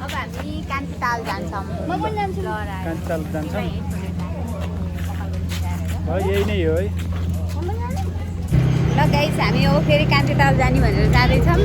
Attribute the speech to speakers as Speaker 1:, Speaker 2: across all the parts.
Speaker 1: अब हामी कान्तिताल जान्छौँ।
Speaker 2: म पनि जान्छु।
Speaker 3: कान्तिताल जान्छौँ। यही नै हो है।
Speaker 1: ल गाइस हामी अब फेरि कान्तिताल जाने भनेर जाँदैछौँ।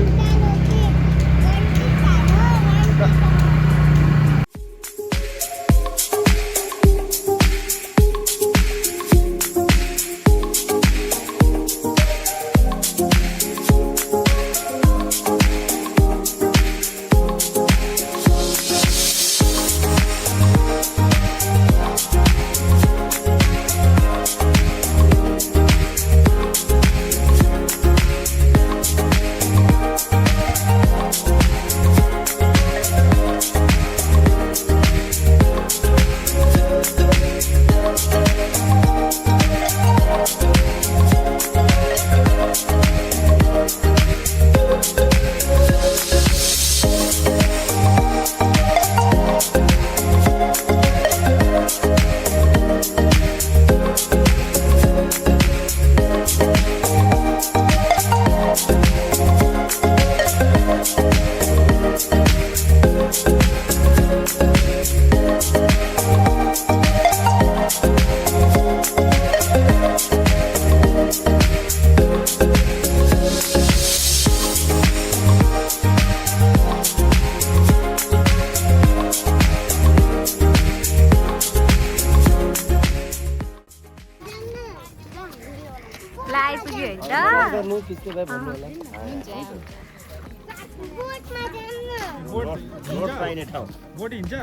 Speaker 3: बोट हिँड्छ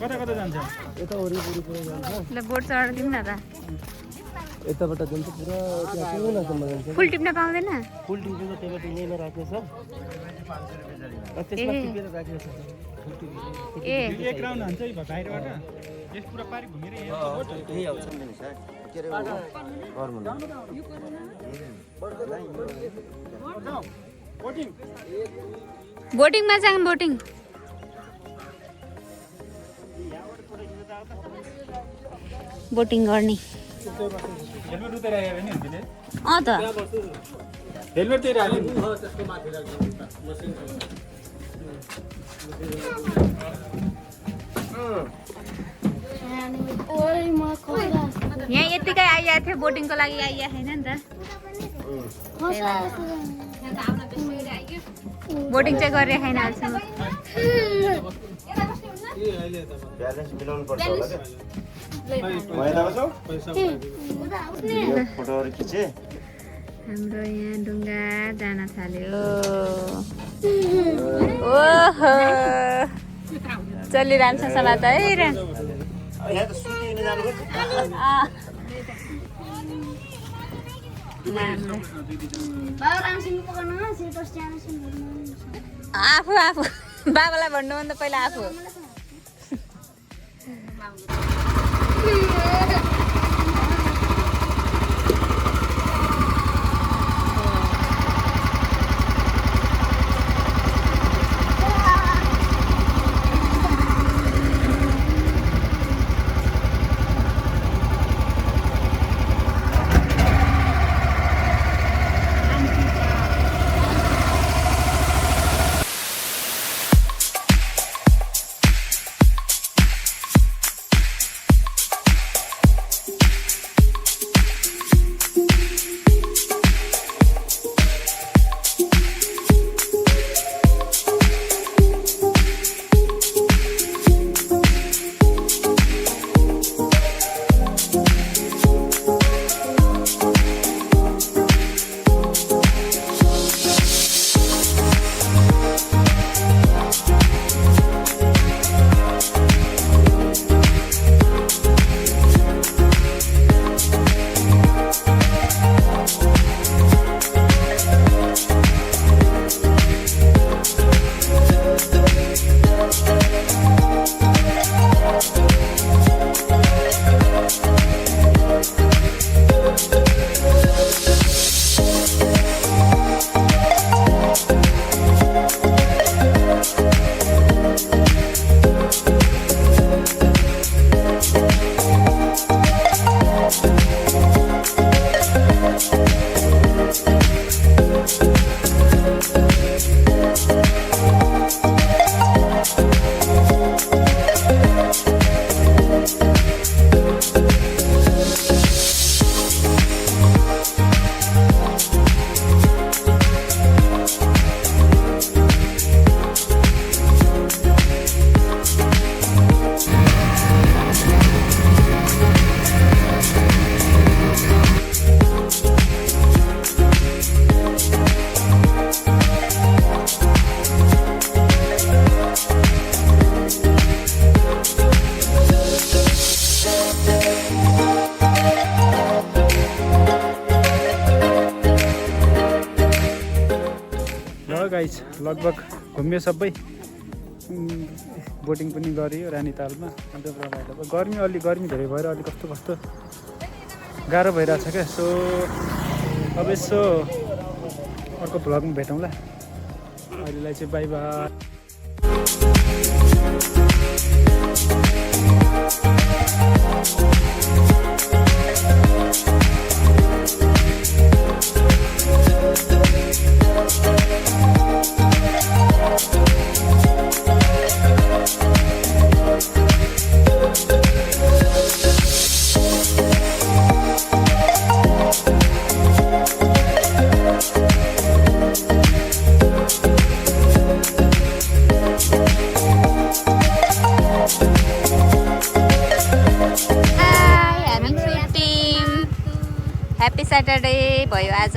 Speaker 3: कता कता जान्छ
Speaker 2: यता वरिपरि पुरा जान्छ
Speaker 1: ल बोट चढ्दिउँ न त
Speaker 2: यताबाट जान्छ पुरा त्यहाँ कुनासम्म जान्छ
Speaker 1: फुल टिप्न पाउँदैन
Speaker 2: फुल टिप्नु त त्यहाँ टिङ्गैमा राख्ने छ त्यसमा टिपेर राख्ने छ
Speaker 1: ए
Speaker 3: एक राउन्ड हुन्छ है बाहिरबाट यस पुरा पारी घुमेर यहाँ बोट
Speaker 2: यही आउँछ नि सर के रे गर्नु
Speaker 3: बोटिङ
Speaker 1: बोटिङमा जाउँ बोटिङ बोटिङ गर्ने
Speaker 3: हेलमेट उतै राखेको नि हुन्थ्यो
Speaker 1: अँ त
Speaker 3: हेलमेट त्यही राख्यो नि
Speaker 1: यहाँ यतिकै आइरहेको थियो बोटिङको लागि आइरहेको छैन नि त बोटिङ चाहिँ गरिरहेको छैन अहिलेसम्म
Speaker 2: ब्यालेन्स मिलाउनु पर्छ होला के फोटोहरु खिचे
Speaker 1: हाम्रो यहाँ डुङ्गा जान थाल्यो ओहो चलिरहन्छ समात है र
Speaker 2: यहाँ त सुतिने जानु
Speaker 1: आफू आफू बाबालाई भन्नुभन्दा पहिला आफू
Speaker 4: लगभग घुम्यो सबै। बोटिङ पनि गरियो रानीतालमा। अन्त गर्मी धेरै भएर अलिक कस्तो गाह्रो भइरहेछ क्या। सो अब यसो अर्को भ्लगमा भेटौँला। अहिलेलाई चाहिँ बाई बाई।
Speaker 1: ह्याप्पी स्याटरडे भयो आज।